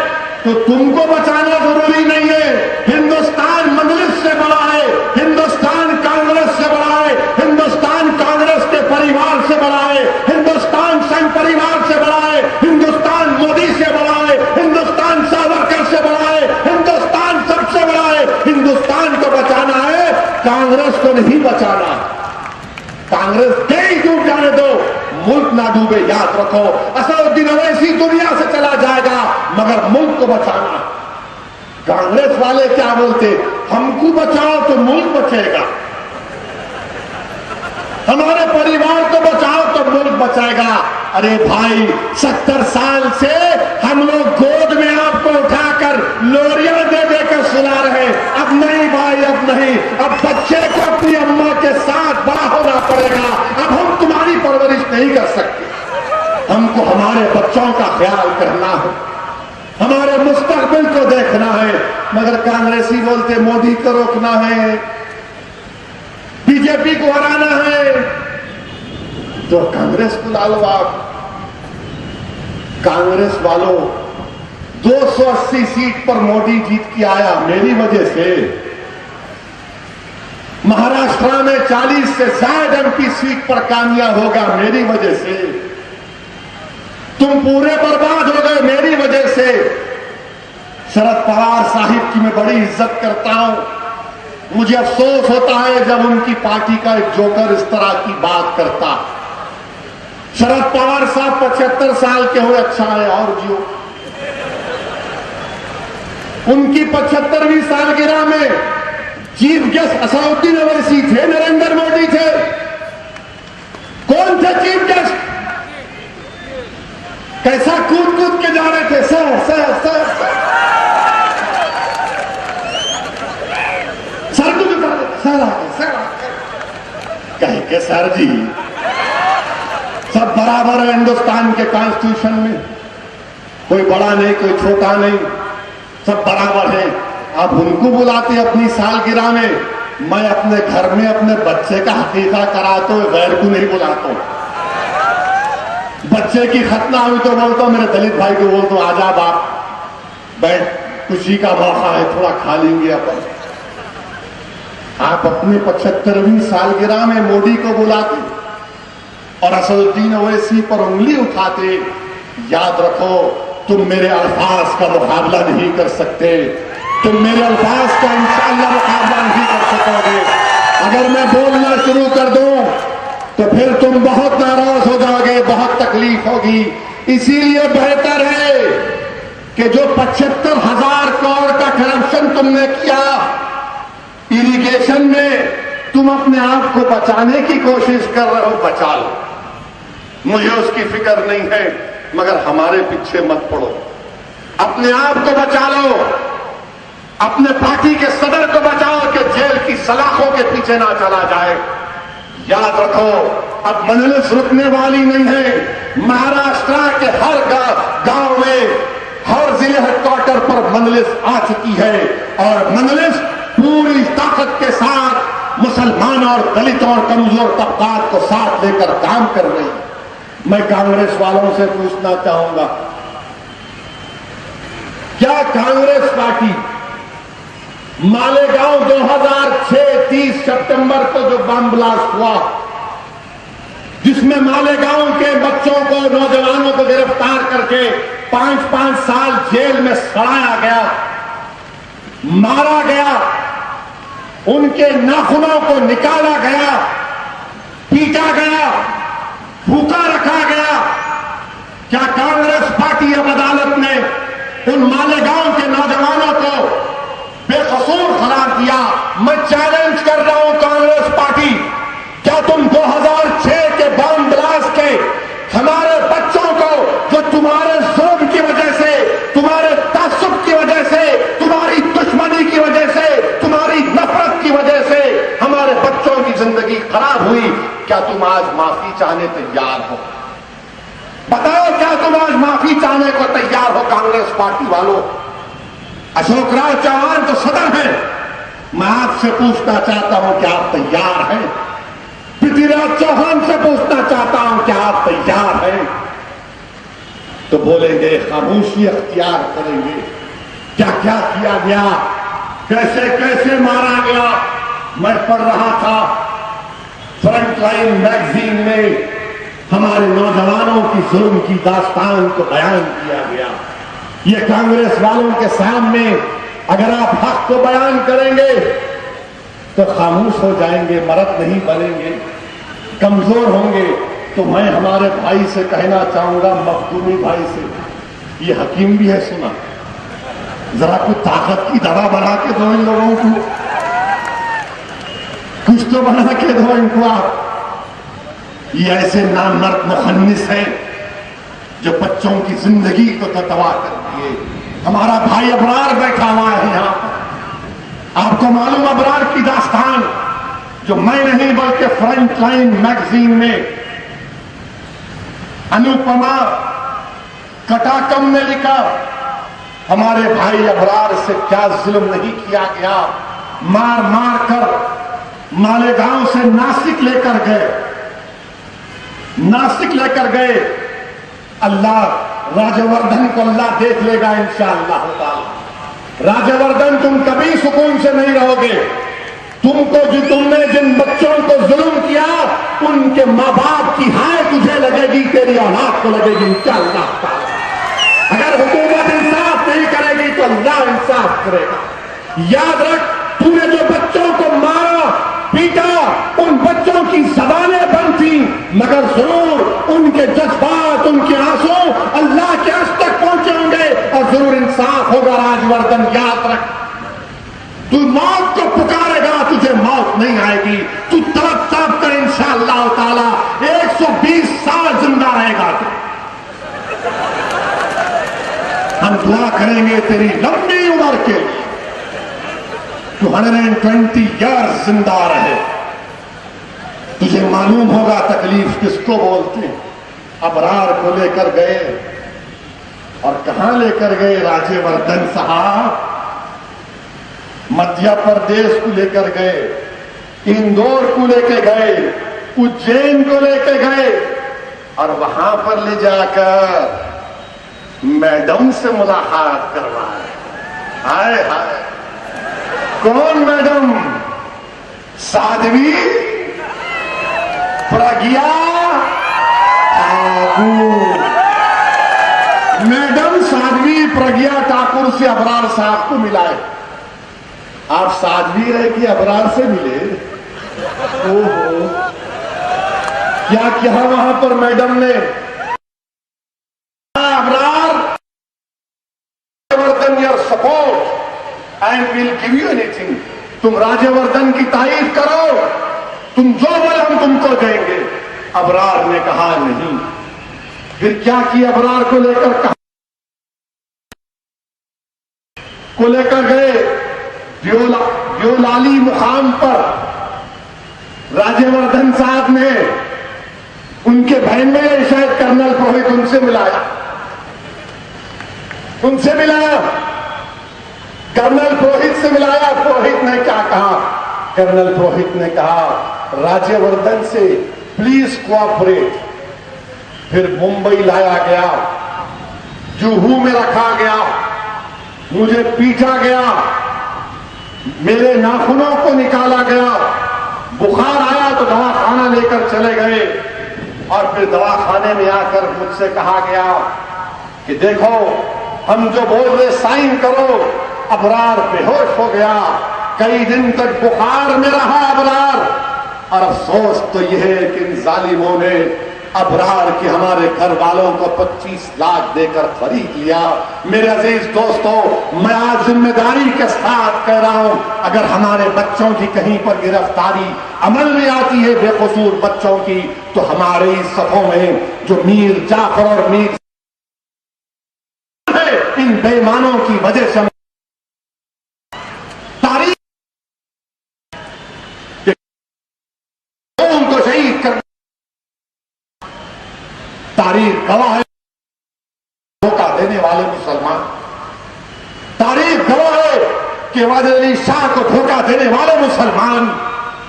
A: तो तुमको बचाना जरूरी नहीं है। हिंदुस्तान मजलिस से बड़ा है, हिंदुस्तान कांग्रेस से बड़ा है, हिंदुस्तान कांग्रेस के परिवार से बड़ा है, हिंदुस्तान संघ परिवार से बड़ा है, हिंदुस्तान मोदी से बड़ा है, हिंदुस्तान सावरकर से बड़ा है, हिंदुस्तान सबसे बड़ा है। हिंदुस्तान को बचाना है, कांग्रेस को नहीं बचाना। कांग्रेस कहीं डूब जाने दो, मुल्क ना डूबे। याद रखो, असदुद्दीन ओवैसी दुनिया से चला जाएगा मगर मुल्क को बचाना। कांग्रेस वाले क्या बोलते, हमको बचाओ तो मुल्क बचेगा, हमारे परिवार को बचाओ तो मुल्क बचाएगा। अरे भाई, 70 साल से हम लोग गोद में आपको उठाकर लोरियां दे देकर सुला रहे। अब नहीं भाई, अब नहीं। अब बच्चे को अपनी अम्मा के साथ बड़ा होना पड़ेगा। अब हम तुम्हारी परवरिश नहीं कर सकते। हमको हमारे बच्चों का ख्याल करना है, हमारे मुस्तकबिल को देखना है। मगर कांग्रेसी बोलते मोदी को रोकना है, बीजेपी को हराना है। तो कांग्रेस को ला लो आप। कांग्रेस वालों, 280 सीट पर मोदी जीत के आया मेरी वजह से। महाराष्ट्र में 40 से ज्यादा एमपी सीट पर कामयाब होगा मेरी वजह से। तुम पूरे बर्बाद हो गए मेरी वजह से। शरद पवार साहिब की मैं बड़ी इज्जत करता हूं। मुझे अफसोस होता है जब उनकी पार्टी का एक जोकर इस तरह की बात करता। शरद पवार साहब 75 साल के हुए, अच्छा है और जियो। उनकी 75वीं सालगिरह में चीफ गेस्ट असदुद्दीन ओवैसी थे, नरेंद्र मोदी थे। कौन थे चीफ गेस्ट? कैसा कूद कूद के जा रहे थे, सर सर सर सर को भी सर आगे सर कह के सर जी सब बराबर है हिंदुस्तान के कॉन्स्टिट्यूशन में। कोई बड़ा नहीं, कोई छोटा नहीं, सब बराबर है। आप उनको बुलाते अपनी सालगिरह में, मैं अपने घर में अपने बच्चे का हकीका कराता हूं, गैर को नहीं बुलाता हूं। बच्चे की खतना हुई तो बोलता हूं, मेरे दलित भाई को बोलता हूं, आजा बाप बैठ, खुशी का मौका है, थोड़ा खा लेंगे अपन। आप अपनी 75वीं सालगिरह में मोदी को बुलाते और असदुद्दीन ओवैसी पर उंगली उठाते। याद रखो, तुम मेरे अल्फाज का मुकाबला नहीं कर सकते, तुम मेरे अल्फाज का इंशाअल्लाह मुकाबला नहीं कर सकोगे। अगर मैं बोलना शुरू कर दूं तो फिर तुम बहुत नाराज हो जाओगे, बहुत तकलीफ होगी। इसीलिए बेहतर है कि जो 75,000 करोड़ का करप्शन तुमने किया इरिगेशन में, तुम अपने आप को बचाने की कोशिश कर रहे हो, बचा लो, मुझे उसकी फिक्र नहीं है। मगर हमारे पीछे मत पड़ो, अपने आप को बचा लो, अपने पार्टी के सदर को बचाओ कि जेल की सलाखों के पीछे ना चला जाए। याद रखो, अब मजलिस रुकने वाली नहीं है। महाराष्ट्र के हर गांव में, हर जिले हेडक्वार्टर पर मजलिस आ चुकी है और मजलिस पूरी ताकत के साथ मुसलमान और दलितों और कमजोर तबकात को साथ लेकर काम कर रही है। मैं कांग्रेस वालों से पूछना चाहूंगा, क्या कांग्रेस पार्टी मालेगांव 2006 30 सितंबर को जो बम ब्लास्ट हुआ, जिसमें मालेगांव के बच्चों को, नौजवानों को गिरफ्तार करके 5-5 साल जेल में सड़ाया गया, मारा गया, उनके नाखूनों को निकाला गया, पीटा गया, भूखा रखा गया, क्या कांग्रेस पार्टी अब अदालत में उन मालेगांव के नौजवानों को बेकसूर करार दिया? मैं चैलेंज कर रहा हूं कांग्रेस पार्टी, क्या तुम 2006 के बम ब्लास्ट के हमारे बच्चों को, जो तुम्हारे जुल्म की वजह से, तुम्हारे तासुब की वजह से, तुम्हारी दुश्मनी की वजह से, तुम्हारी नफरत की वजह से हमारे बच्चों की जिंदगी खराब हुई, क्या तुम आज माफी चाहने तैयार हो? बताओ, क्या तुम आज माफी चाहने को तैयार हो कांग्रेस पार्टी वालों? अशोक राव चौहान तो सदर हैं, मैं आपसे पूछना चाहता हूं कि आप तैयार हैं? पृथ्वीराज चौहान से पूछना चाहता हूं कि आप तैयार हैं? तो बोलेंगे, खामोशी अख्तियार करेंगे। क्या क्या किया गया, कैसे कैसे मारा गया। मैं पढ़ रहा था फ्रंटलाइन मैगजीन में, हमारे नौजवानों की जुल्म की दास्तान को बयान किया गया। ये कांग्रेस वालों के सामने अगर आप हक को बयान करेंगे तो खामोश हो जाएंगे, मर्द नहीं बनेंगे, कमजोर होंगे। तो मैं हमारे भाई से कहना चाहूंगा, मखदूमी भाई से, ये हकीम भी है सुना, जरा कुछ ताकत की दवा बना के दो इन लोगों को, कुछ तो बना के दो इनको आप। ये ऐसे नामर्द मुखन्निस हैं जो बच्चों की जिंदगी को तबाह कर दिए। हमारा भाई अबरार बैठा हुआ है यहां पर, आपको मालूम अबरार की दास्तान, जो मैं नहीं बल्कि फ्रंटलाइन मैगजीन में अनुपमा कटाकम ने लिखा, हमारे भाई अबरार से क्या जुल्म नहीं किया गया। मार मार कर मालेगांव से नासिक लेकर गए, नासिक लेकर गए। अल्लाह राज्यवर्धन को अल्लाह देख लेगा इंशाअल्लाह ताला। राज्यवर्धन, तुम कभी सुकून से नहीं रहोगे। तुमको जो तुमने जिन बच्चों को जुल्म किया, उनके माँ बाप की हाय तुझे लगेगी, तेरी औलाद को लगेगी इंशाअल्लाह ताला। अगर हुकूमत इंसाफ नहीं करेगी तो अल्लाह इंसाफ करेगा। याद रख, तूने जो बच्चों को मारा पीटा, उन बच्चों की जबानें बंद थी, मगर जरूर उनके जज्बात, उनके आंसू अल्लाह के अर्श तक पहुंचे होंगे और जरूर इंसाफ होगा। राजवर्धन, याद रख, तू मौत को पुकारेगा, तुझे मौत नहीं आएगी। तू तड़प तड़प कर इंशाअल्लाह ताला 120 साल जिंदा रहेगा। हम दुआ करेंगे तेरी लंबी उम्र के लिए, 220 ईयर्स जिंदा रहे। तुझे मालूम होगा तकलीफ किसको बोलते हैं। अबरार को लेकर गए और कहां लेकर गए? राज्यवर्धन साहब मध्य प्रदेश को लेकर गए, इंदौर को लेकर गए, उज्जैन को लेकर गए और वहां पर ले जाकर मैडम से मुलाकात करवाए। हाय हाय, कौन मैडम? साध्वी प्रज्ञा ठाकुर। मैडम साध्वी प्रज्ञा ठाकुर से अबरार साहब को मिलाए। आप साध्वी रहे कि अबरार से मिले? ओहो, क्या किया वहां पर मैडम ने? Abrar, your support and will give you anything. तुम राज्यवर्धन की तारीफ करो, तुम जो बोले हम तुमको देंगे। अबरार ने कहा नहीं। फिर क्या किया? अबरार को लेकर गए व्योलाली मुकाम पर। राज्यवर्धन साहब ने उनके बहन में शायद कर्नल पुरोहित उनसे मिलाया, कर्नल पुरोहित से मिलाया। पुरोहित ने क्या कहा? कर्नल पुरोहित ने कहा, राज्यवर्धन से प्लीज कोऑपरेट, फिर मुंबई लाया गया, जुहू में रखा गया, मुझे पीटा गया, मेरे नाखूनों को निकाला गया, बुखार आया तो दवाखाना लेकर चले गए और फिर दवाखाने में आकर मुझसे कहा गया कि देखो हम जो बोल रहे साइन करो। अबरार बेहोश हो गया, कई दिन तक बुखार में रहा अबरार। और अफसोस तो यह है कि इन जालिमों ने अबरार के हमारे घर वालों को 25 लाख देकर खरीद लिया। मेरे अजीज दोस्तों, मैं आज जिम्मेदारी के साथ कह रहा हूं, अगर हमारे बच्चों की कहीं पर गिरफ्तारी अमल में आती है बेकसूर बच्चों की, तो हमारे इस सफों में जो मीर जाफर और मीर है, इन बेईमानों की वजह से तारीख उनको शहीद कर, तारीख गवाह है धोखा देने वाले मुसलमान, तारीख गवाह है कि वाजिद अली शाह को धोखा देने वाले मुसलमान,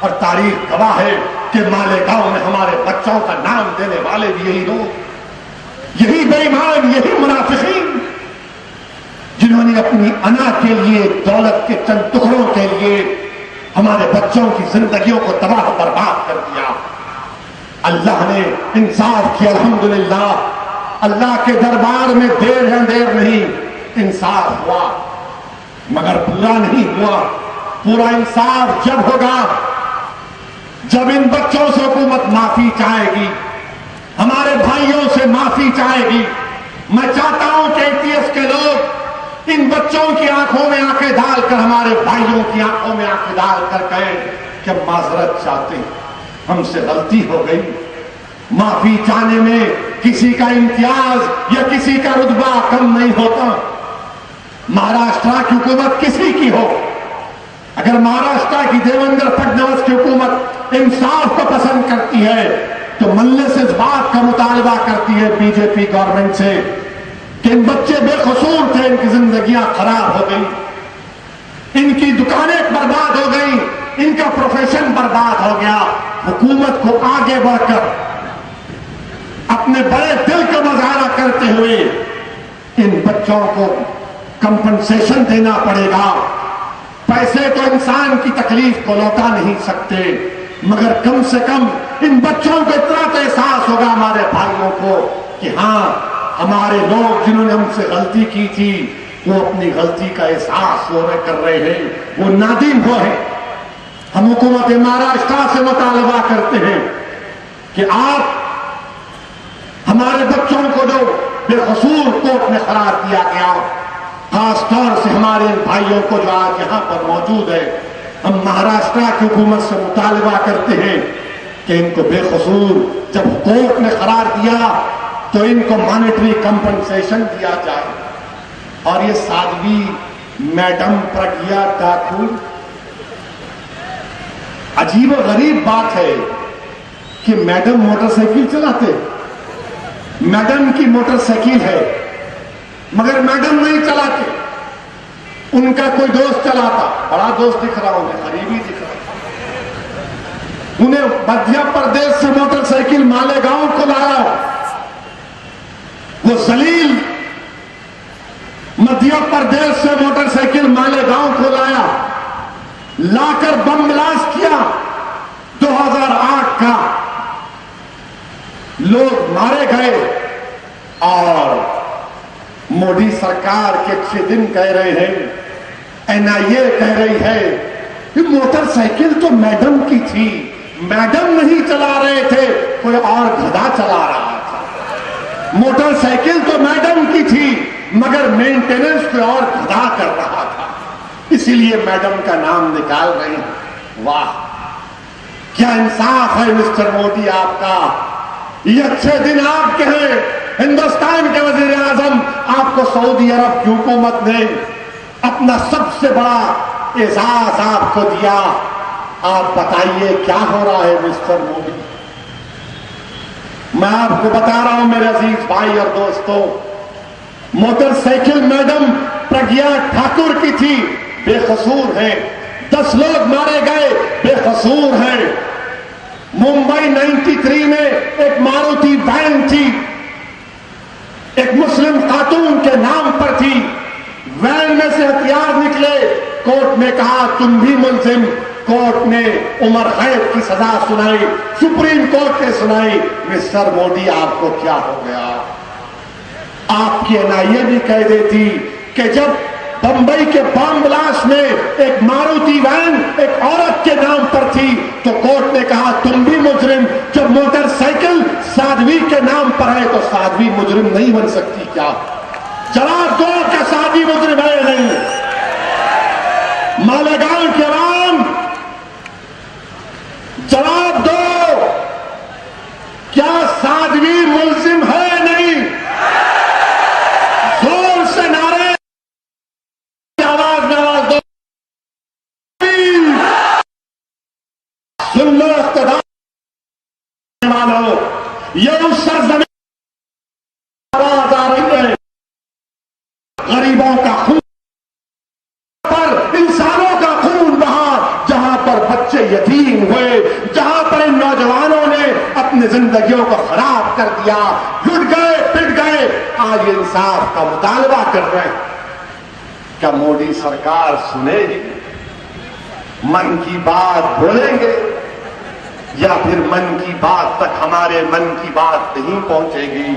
A: और तारीख गवाह है कि मालेगांव में हमारे बच्चों का नाम देने वाले भी यही लोग, यही बेईमान, यही मुनाफिकीन, जिन्होंने अपनी अना के लिए, दौलत के चंद टुकड़ों के लिए हमारे बच्चों की जिंदगियों को तबाह बर्बाद कर दिया। अल्लाह ने इंसाफ किया, अल्हम्दुलिल्लाह। अल्लाह के दरबार में देर है देर नहीं, इंसाफ हुआ, मगर पूरा नहीं हुआ। पूरा इंसाफ जब होगा जब इन बच्चों से हुकूमत माफी चाहेगी, हमारे भाइयों से माफी चाहेगी। मैं चाहता हूं कि एटीएस के लोग इन बच्चों की आंखों में आंखें डालकर, हमारे भाइयों की आंखों में आंखें डालकर कहें कि माजरत चाहते हैं, हमसे गलती हो गई। माफी चाहने में किसी का इम्तियाज या किसी का रुतबा कम नहीं होता। महाराष्ट्र की हुकूमत किसी की हो, अगर महाराष्ट्र की देवेंद्र फडणवीस की हुकूमत इंसाफ को पसंद करती है, तो मल्ले से इस बात का मुतालबा करती है बीजेपी गवर्नमेंट से कि इन बच्चे बेकसूर थे, इनकी जिंदगियां खराब हो गई, इनकी दुकानें बर्बाद हो गई, इनका प्रोफेशन बर्बाद हो गया। हुकूमत को आगे बढ़कर अपने बड़े दिल का मुजाहरा करते हुए इन बच्चों को कंपनसेशन देना पड़ेगा। पैसे तो इंसान की तकलीफ को लौटा नहीं सकते, मगर कम से कम इन बच्चों को इतना तो एहसास होगा, हमारे भाइयों को, कि हां हमारे लोग जिन्होंने हमसे गलती की थी वो अपनी गलती का एहसास हो रहे कर रहे हैं, वो नादिम हो है। हम हुकूमत महाराष्ट्र से मुतालबा करते हैं कि आप हमारे बच्चों को जो बेकसूर कोर्ट में करार दिया गया, खासतौर से हमारे भाइयों को जो आज यहां पर मौजूद है, हम महाराष्ट्र की हुकूमत से मुतालबा करते हैं कि इनको बेकसूर जब कोर्ट ने करार दिया तो इनको मॉनेटरी कंपनसेशन दिया जाए। और ये साध्वी मैडम प्रज्ञा ठाकुर, अजीब और गरीब बात है कि मैडम मोटरसाइकिल चलाते, मैडम की मोटरसाइकिल है मगर मैडम नहीं चलाते, उनका कोई दोस्त चलाता, बड़ा दोस्त दिख रहा उन्हें, गरीबी दिख रहा। उन्हें मध्य प्रदेश से मोटरसाइकिल मालेगांव को लाया, वो जलील मध्य प्रदेश से मोटरसाइकिल मालेगांव को लाया, लाकर बम ब्लास्ट किया 2008 का, लोग मारे गए। और मोदी सरकार के अच्छे दिन कह रहे हैं, एनआईए कह रही है कि मोटरसाइकिल तो मैडम की थी, मैडम नहीं चला रहे थे, कोई और गधा चला रहा था। मोटरसाइकिल तो मैडम की थी मगर मेंटेनेंस कोई और गधा कर रहा था, इसीलिए मैडम का नाम निकाल रहे हैं। वाह, क्या इंसाफ है मिस्टर मोदी आपका। ये अच्छे दिन आपके हैं, हिंदुस्तान के वजीर आजम, आपको सऊदी अरब की हुकूमत ने अपना सबसे बड़ा एजाज आपको दिया। आप बताइए क्या हो रहा है मिस्टर मोदी। मैं आपको बता रहा हूं मेरे अजीज भाई और दोस्तों, मोटरसाइकिल मैडम प्रज्ञा ठाकुर की थी, बेकसूर है। 10 लोग मारे गए, बेकसूर हैं। मुंबई 93 में एक मारुति वैन थी,
B: हथियार निकले। कोर्ट ने कहा तुम भी मुलजिम। कोर्ट ने उमर कैद की सजा सुनाई, सुप्रीम कोर्ट ने सुनाई। मिस्टर मोदी आपको क्या हो गया? आपकी एनआईए भी कह देती कि जब बंबई के बम ब्लास्ट में एक मारुति वैन एक औरत के नाम पर थी तो कोर्ट ने कहा तुम भी मुजरिम। जब मोटरसाइकिल साध्वी के नाम पर है तो साध्वी मुजरिम नहीं बन सकती क्या? जवाब दो क्या साध्वी मुजरिम है नहीं? मालेगांव के आवाम जवाब दो, क्या साध्वी मुलजिम है नहीं? जोर से नारे आवाज में आवाज दो। सुन लो इख्तिदार वालों, ये उस सरजमीन आवाज आ रही है गरीबों का खून पर, इंसानों का खून बहा, जहां पर बच्चे यतीम हुए, जहां पर इन नौजवानों ने अपनी जिंदगियों को खराब कर दिया, लुट गए पिट गए। आज इंसाफ का मुतालबा कर रहे हैं। क्या मोदी सरकार सुनेगी? मन की बात बोलेंगे या फिर मन की बात तक हमारे मन की बात नहीं पहुंचेगी?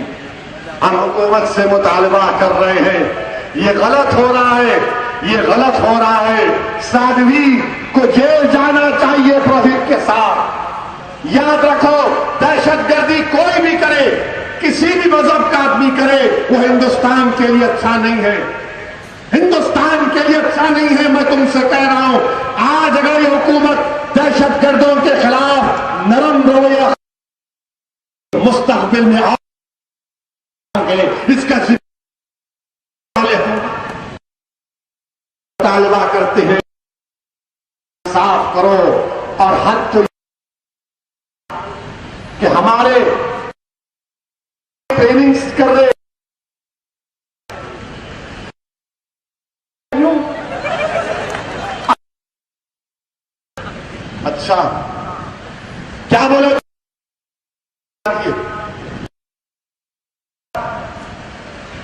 B: हम हुकूमत से मुतालबा कर रहे हैं, ये गलत हो रहा है, ये गलत हो रहा है। साध्वी को जेल जाना चाहिए प्रोहित के साथ। याद रखो, दहशतगर्दी कोई भी करे, किसी भी मजहब का आदमी करे, वो हिंदुस्तान के लिए अच्छा नहीं है, हिंदुस्तान के लिए अच्छा नहीं है। मैं तुमसे कह रहा हूं, आज अगर ये हुकूमत दहशतगर्दों के खिलाफ नरम रवैया मुस्तकबिल में इसका मुतालबा करते हैं, साफ करो। और हद तो कि हमारे ट्रेनिंग्स कर रहे अच्छा क्या बोले?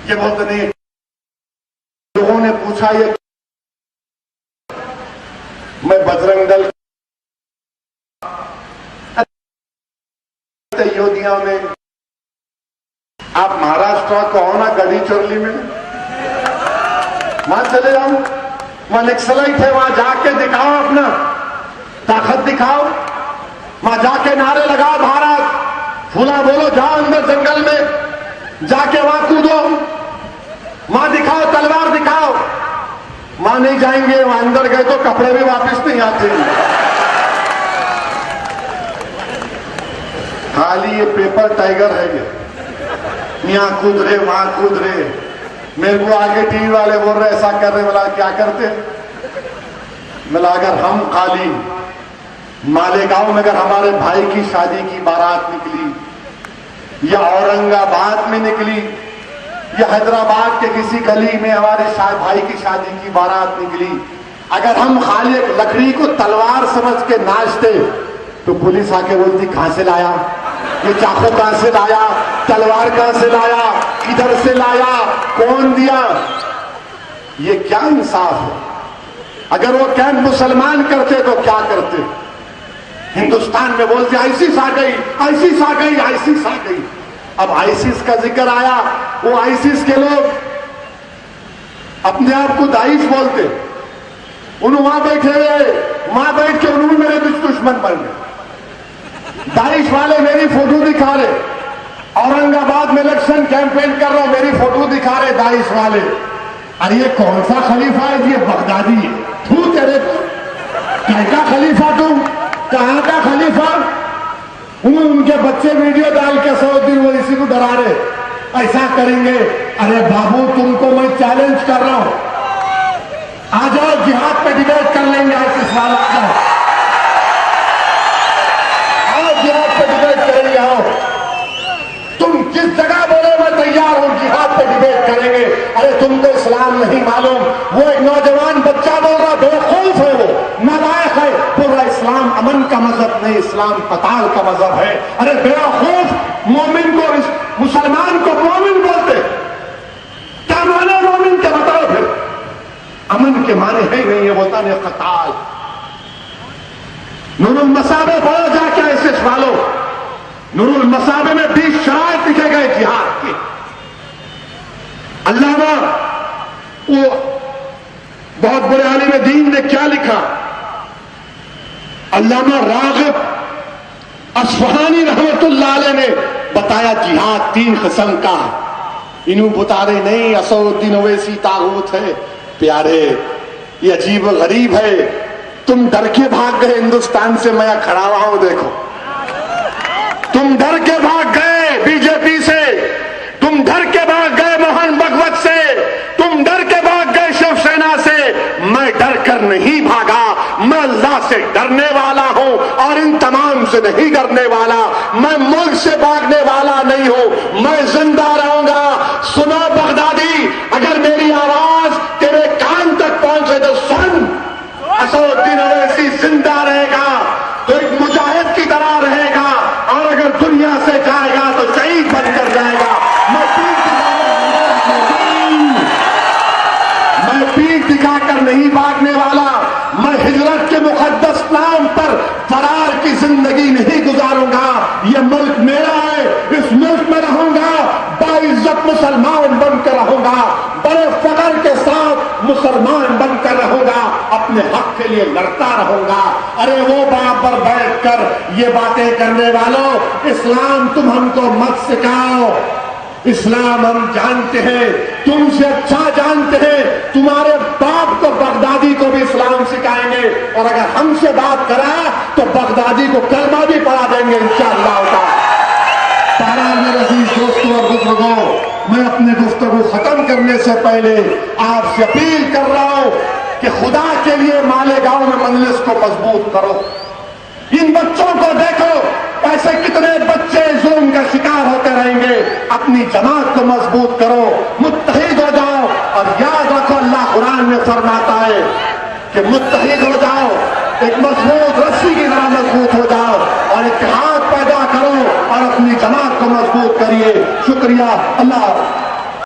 B: ये बोलते नहीं। लोगों ने पूछा ये मैं बजरंग दल योद्धाओं में, आप महाराष्ट्र को हो ना गढ़ी चोरली में, वहां चले जाओ, वहां नक्सलाइट है, वहां जाके दिखाओ, अपना ताकत दिखाओ, वहां जाके नारे लगाओ भारत, फूला बोलो, जाओ अंदर जंगल में जाके वहां कूदो, वहां दिखाओ, तलवार दिखाओ। वहां नहीं जाएंगे, वहां अंदर गए तो कपड़े भी वापस नहीं आते। खाली ये पेपर टाइगर है, ये यहां कूद रहे वहां कूद रहे। मेरे को आगे टीवी वाले बोल रहे ऐसा कर रहे, बोला क्या करते? बोला अगर हम खाली मालेगांव में अगर हमारे भाई की शादी की बारात निकली, या औरंगाबाद में निकली, या हैदराबाद के किसी गली में हमारे भाई की शादी की बारात निकली, अगर हम खाली एक लकड़ी को तलवार समझ के नाचते तो पुलिस आके बोलती कहां से लाया ये चाकू, कहां से लाया, तलवार कहां से लाया, किधर से लाया, कौन दिया? ये क्या इंसाफ है? अगर वो कैंप मुसलमान करते तो क्या करते? हिंदुस्तान में बोलते आईसिस आ गई, आईसिस आ गई, आईसिस आ गई। अब आईसिस का जिक्र आया, वो आईसिस के लोग अपने आप को दाइश बोलते, उन्होंने वहां बैठे हुए, वहां बैठ के उन्होंने मेरे दुश्मन बन गए। दाइश वाले मेरी फोटो दिखा रहे, औरंगाबाद में इलेक्शन कैंपेन कर रहा हूं, मेरी फोटो दिखा रहे दाइश वाले। अरे ये कौन सा खलीफा है? ये बगदादी है। तू तेरे को क्या खलीफा, तुम कहां का खलीफा? उनके बच्चे वीडियो डाल के 100 दिन वो इसी को डरा रहे, ऐसा करेंगे। अरे बाबू, तुमको मैं चैलेंज कर रहा हूं, आ जाओ जिहाद पे डिबेट कर लेंगे। आईसिस वाला आओ, जिहाद पे डिबेट करेंगे। आओ, तुम जिस जगह बोले मैं तैयार हूं, जिहाद पे डिबेट करेंगे। अरे तुमको इस्लाम नहीं मालूम? वो एक नौजवान बच्चा बोल रहा, बेवकूफ है, वो नालायक है, पूरा इस्लाम अमन का मजहब नहीं, इस्लाम कताल का मजहब है। अरे बेवकूफ, मोमिन को, मुसलमान को मोमिन बोलते, क्या माने मोमिन के? बताओ फिर। के माने है ही नहीं है, बोलता नहीं कताल। नूरुल मसाबे पढ़ो जाके ऐसे वालों, नूरुल मसाबे में 20 शराइत लिखे गए जिहाद के। अल्लामा वो बहुत बड़े आलिम दीन ने क्या लिखा, अल्लामा रागिब अस्फहानी रहमतुल्लाह अलैह ने बताया जिहाद 3 किस्म का। इन्हों बता रहे नहीं असदुद्दीन ओवैसी तागूत है। प्यारे, ये अजीब गरीब है, तुम डर के भाग गए हिंदुस्तान से, मैं खड़ा हुआ हूं देखो। तुम डर के भाग गए बीजेपी से, तुम डर के भाग गए मोहन भगवत से, तुम डर के भाग गए शिवसेना से। मैं डर कर नहीं भागा, मैं अल्लाह से डरने वाला हूं और इन तमाम से नहीं डरने वाला। मैं मुल्क से भागने वाला नहीं हूं, मैं जिंदा रहूंगा। सुनो बगदादी, अगर मेरी आवाज तेरे कान तक पहुंचे तो सुन, असदुद्दीन ओवैसी जिंदा रहेगा तो एक मुजाहिद की तरह रहेगा, और अगर दुनिया से जाएगा तो शहीद बनकर जाएगा। मैं पीठ दिखाकर नहीं भागने वाला, मैं हिजरत के मुकद्दस नाम पर फरार की जिंदगी नहीं गुजारूंगा। यह मुल्क मेरा है, इस मुल्क में रहूंगा, बाइज्जत मुसलमान बनकर रहूंगा, बड़े फख्र के साथ मुसलमान बनकर रहूंगा, अपने हक के लिए लड़ता रहूंगा। अरे वो बाप पर बैठकर ये बातें करने वालों, इस्लाम तुम हमको मत सिखाओ। इस्लाम हम जानते हैं, तुमसे अच्छा जानते हैं। तुम्हारे बाप को बगदादी को भी इस्लाम सिखाएंगे, और अगर हमसे बात करा तो बगदादी को कलमा भी पढ़ा देंगे इंशाअल्लाह। मेरे अजीज दोस्तों और बुजुर्गों, मैं अपने गुफ्तगू खत्म करने से पहले आपसे अपील कर रहा हूं कि खुदा के लिए मालेगांव में मजलिस को मजबूत करो। इन बच्चों को देखो, ऐसे कितने बच्चे जुल्म का शिकार होते रहेंगे। अपनी जमात को मजबूत करो, मुत्तहिद हो जाओ, और याद रखो अल्लाह कुरान में फरमाता है कि मुत्तहिद हो जाओ, एक मजबूत रस्सी की तरह